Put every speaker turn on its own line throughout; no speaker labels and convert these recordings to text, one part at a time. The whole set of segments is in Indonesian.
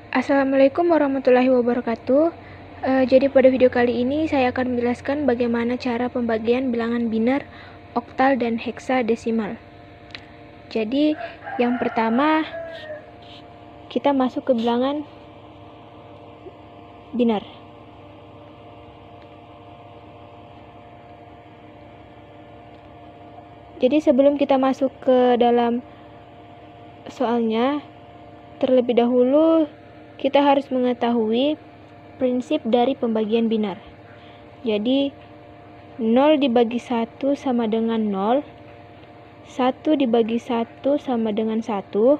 Assalamualaikum warahmatullahi wabarakatuh. Jadi pada video kali ini saya akan menjelaskan bagaimana cara pembagian bilangan binar, oktal, dan heksadesimal. Jadi yang pertama kita masuk ke bilangan binar. Jadi sebelum kita masuk ke dalam soalnya, terlebih dahulu kita harus mengetahui prinsip dari pembagian binar. Jadi 0 dibagi 1 sama dengan 0, 1 dibagi 1 sama dengan 1, 1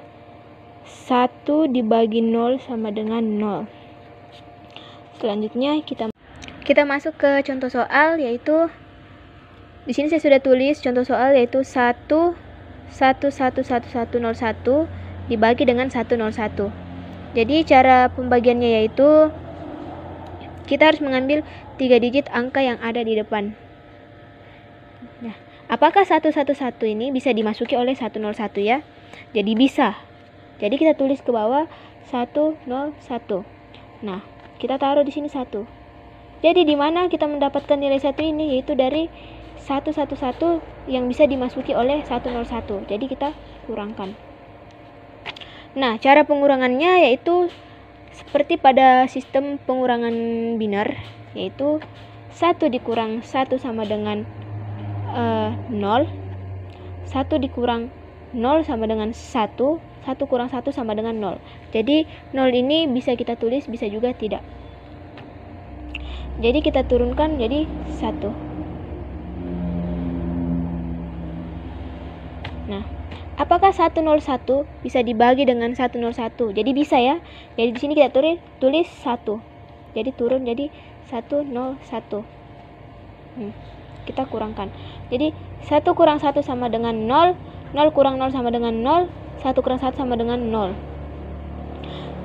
dibagi 0 sama dengan 0. Selanjutnya kita masuk ke contoh soal, yaitu di sini saya sudah tulis contoh soal, yaitu 1 1 1 1 1 0 1 dibagi dengan 101. Jadi cara pembagiannya yaitu kita harus mengambil 3 digit angka yang ada di depan. Nah, apakah 111 ini bisa dimasuki oleh 101 ya? Jadi bisa. Jadi kita tulis ke bawah 101. Nah, kita taruh di sini 1. Jadi di mana kita mendapatkan nilai 1 ini, yaitu dari 111 yang bisa dimasuki oleh 101. Jadi kita kurangkan. Nah, cara pengurangannya yaitu seperti pada sistem pengurangan binar, yaitu 1 dikurang 1 sama dengan 0, 1 dikurang 0 sama dengan 1, 1 kurang 1 sama dengan 0. Jadi 0 ini bisa kita tulis, bisa juga tidak. Jadi kita turunkan jadi 1. Nah, apakah 101 bisa dibagi dengan 101? Jadi bisa ya. Jadi di sini kita tulis 1. Jadi turun jadi 101. Kita kurangkan. Jadi 1 kurang 1 sama dengan 0, 0 kurang 0 sama dengan 0, 1 kurang 1 sama dengan 0.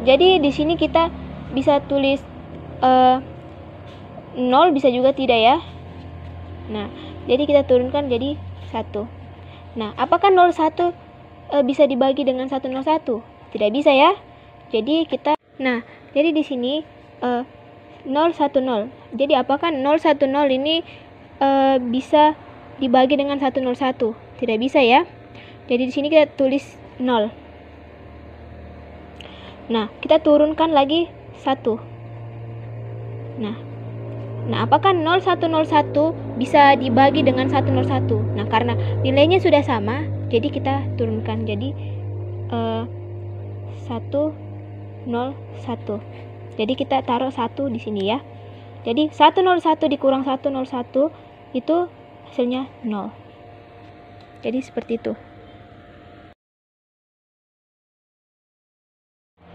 Jadi di sini kita bisa tulis 0, bisa juga tidak ya. Nah, jadi kita turunkan jadi 1. Nah, apakah 01 bisa dibagi dengan 101? Tidak bisa ya. Jadi jadi di sini 010. Jadi apakah 010 ini bisa dibagi dengan 101? Tidak bisa ya. Jadi di sini kita tulis 0. Nah, kita turunkan lagi 1. Nah, apakah 0101 bisa dibagi dengan 101? Nah, karena nilainya sudah sama, jadi kita turunkan jadi 101. Jadi kita taruh 1 di sini ya. Jadi 101 dikurang 101 itu hasilnya 0. Jadi seperti itu.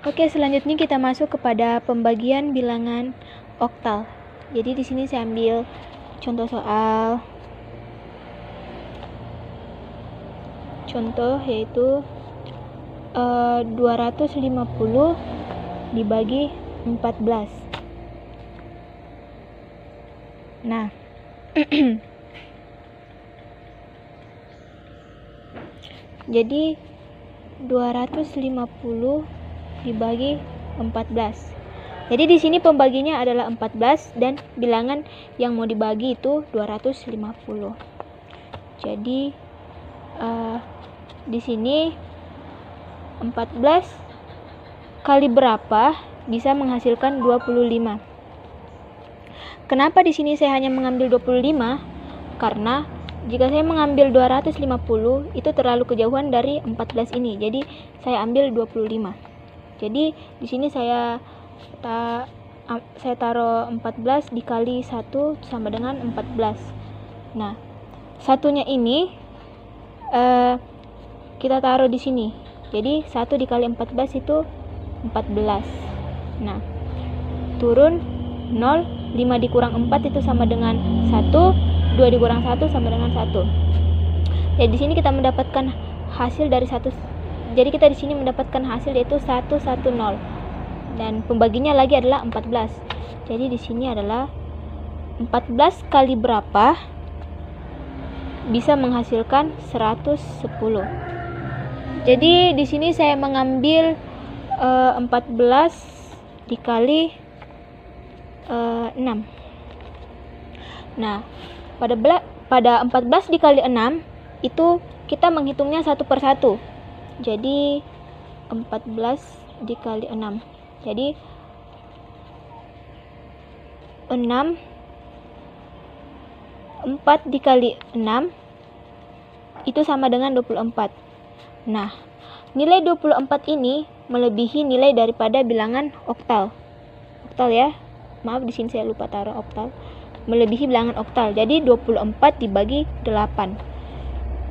Oke, selanjutnya kita masuk kepada pembagian bilangan oktal. Jadi di sini saya ambil contoh soal. Contoh yaitu 250 dibagi 14. Nah, jadi 250 dibagi 14. Jadi di sini pembaginya adalah 14 dan bilangan yang mau dibagi itu 250. Jadi di sini 14 kali berapa bisa menghasilkan 25. Kenapa di sini saya hanya mengambil 25? Karena jika saya mengambil 250 itu terlalu kejauhan dari 14 ini. Jadi saya ambil 25. Jadi di sini saya taruh 14 dikali 1 sama dengan 14. Nah, satunya ini kita taruh di sini. Jadi 1 dikali 14 itu 14. Nah, turun 0, 5 dikurang 4 itu sama dengan 1, 2 dikurang 1 sama dengan 1. Jadi di sini kita mendapatkan hasil dari 1. Jadi kita di sini mendapatkan hasil yaitu 110. Dan pembaginya lagi adalah 14. Jadi di sini adalah 14 kali berapa bisa menghasilkan 110. Jadi di sini saya mengambil 14 dikali 6. Nah, pada 14 dikali 6 itu kita menghitungnya satu per satu. Jadi 14 dikali 6. Jadi 4 dikali 6 itu sama dengan 24. Nah, nilai 24 ini melebihi nilai daripada bilangan oktal. Oktal ya. Maaf, di sini saya lupa taruh oktal. Melebihi bilangan oktal. Jadi 24 dibagi 8.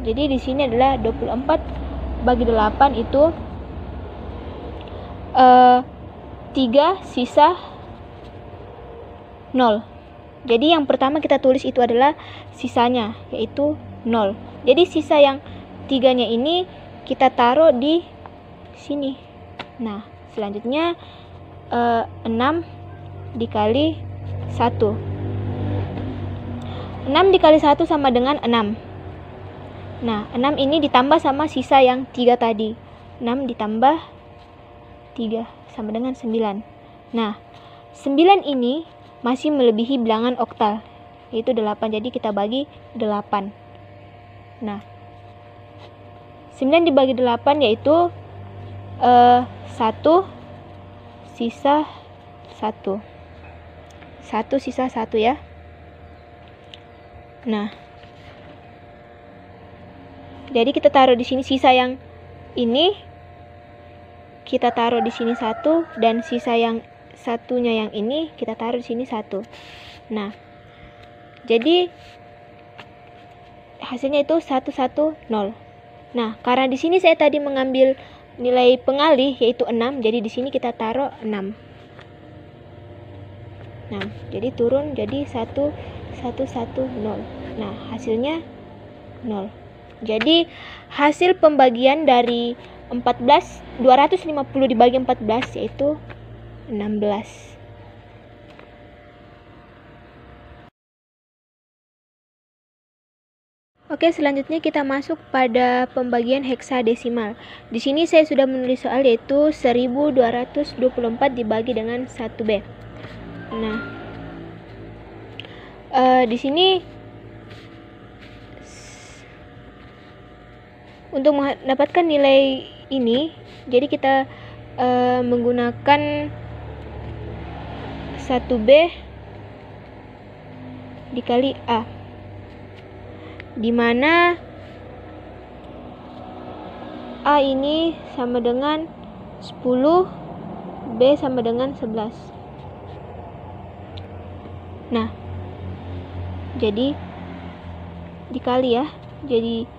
Jadi di sini adalah 24 bagi 8 itu 3 sisa 0. Jadi yang pertama kita tulis itu adalah sisanya, yaitu 0. Jadi sisa yang 3-nya ini kita taruh di sini. Nah, selanjutnya 6 dikali 1. 6 dikali 1 sama dengan 6. Nah, 6 ini ditambah sama sisa yang 3 tadi. 6 ditambah 3 sama dengan 9. Nah, 9 ini masih melebihi bilangan oktal, yaitu 8. Jadi kita bagi 8. Nah, 9 dibagi 8 yaitu 1 sisa 1. 1 sisa 1 ya. Nah, jadi kita taruh di sini sisa yang ini, kita taruh di sini 1, dan sisa yang satunya yang ini kita taruh di sini 1. Nah, jadi hasilnya itu 110. Nah, karena di sini saya tadi mengambil nilai pengalih yaitu 6, jadi di sini kita taruh 6. Nah, jadi turun jadi 110. Nah, hasilnya 0. Jadi hasil pembagian dari 250 dibagi 14 yaitu 16. Oke, selanjutnya kita masuk pada pembagian heksadesimal. Di sini saya sudah menulis soal yaitu 1224 dibagi dengan 1B. Nah, di sini untuk mendapatkan nilai ini, jadi kita menggunakan 1B dikali A, di mana A ini sama dengan 10, B sama dengan 11. Nah, jadi dikali ya. Jadi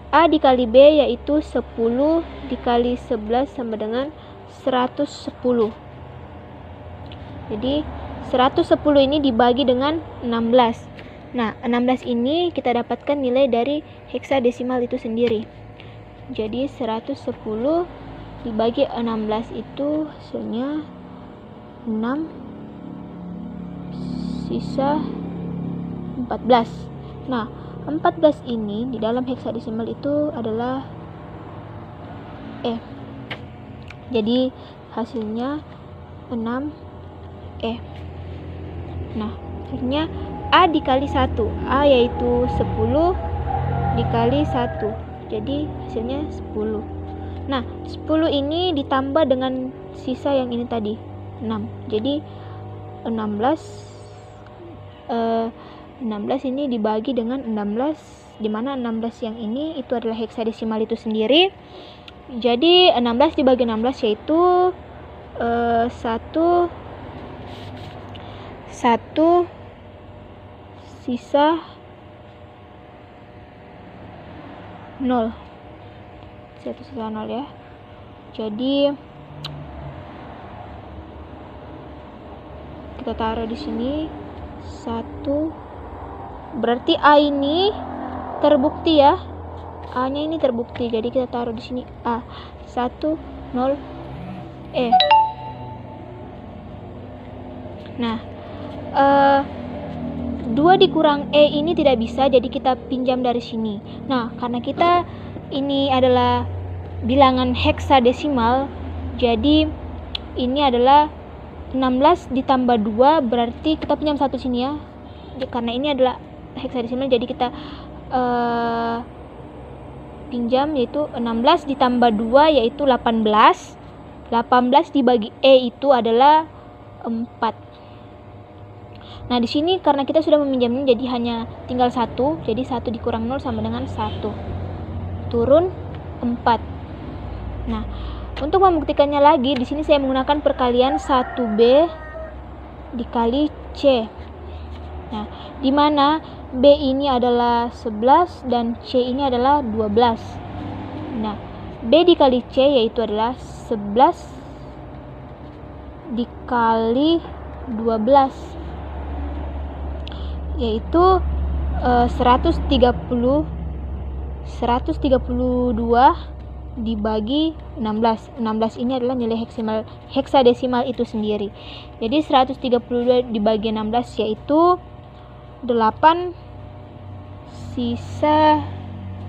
A dikali B yaitu 10 dikali 11 sama dengan 110. Jadi 110 ini dibagi dengan 16. Nah, 16 ini kita dapatkan nilai dari heksadesimal itu sendiri. Jadi 110 dibagi 16 itu hasilnya 6 sisa 14. Nah, 14 ini di dalam heksadesimal itu adalah E. Jadi hasilnya 6E. Nah, akhirnya A dikali 1. A yaitu 10 dikali 1. Jadi hasilnya 10. Nah, 10 ini ditambah dengan sisa yang ini tadi, 6. Jadi 16 ini dibagi dengan 16, di mana 16 yang ini itu adalah heksadesimal itu sendiri. Jadi 16 dibagi 16 yaitu 1 sisa 0. 1 sisa 0 ya. Jadi kita taruh di sini 1. Berarti A ini terbukti ya. A-nya ini terbukti. Jadi kita taruh di sini A 10E. Nah, 2 dikurang E ini tidak bisa, jadi kita pinjam dari sini. Nah, karena kita ini adalah bilangan heksadesimal, jadi ini adalah 16 ditambah 2 berarti kita pinjam 1 sini ya. Karena ini adalah heksadesimal, jadi kita pinjam, yaitu 16 ditambah 2 yaitu 18. 18 dibagi E itu adalah 4. Nah, di sini karena kita sudah meminjamnya jadi hanya tinggal 1. Jadi 1 dikurang 0 sama dengan 1. Turun 4. Nah, untuk membuktikannya lagi, di sini saya menggunakan perkalian 1B dikali C. Nah, di mana B ini adalah 11 dan C ini adalah 12. Nah, B dikali C yaitu adalah 11 dikali 12 yaitu 132 dibagi 16. 16 ini adalah nilai heksadesimal itu sendiri. Jadi 132 dibagi 16 yaitu 8 sisa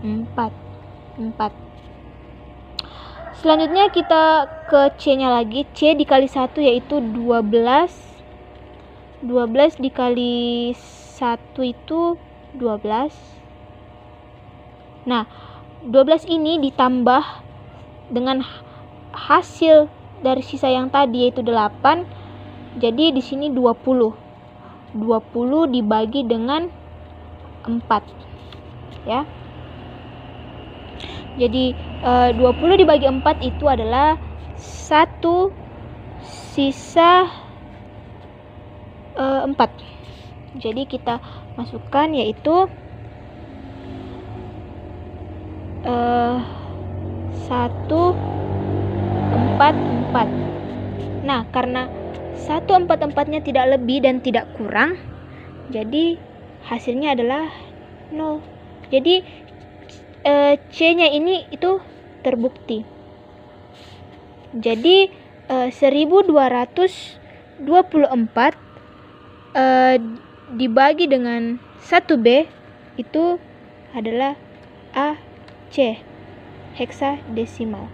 4. Selanjutnya kita ke C-nya lagi. C dikali 1 yaitu 12. 12 dikali 1 itu 12. Nah, 12 ini ditambah dengan hasil dari sisa yang tadi yaitu 8. Jadi di sini 20. 20 dibagi dengan 4. Ya. Jadi 20 dibagi 4 itu adalah 1 sisa 4. Jadi kita masukkan yaitu 144. Nah, karena 144-nya tidak lebih dan tidak kurang, jadi hasilnya adalah 0. Jadi C-nya ini itu terbukti. Jadi 1224 dibagi dengan 1B itu adalah AC, heksadesimal.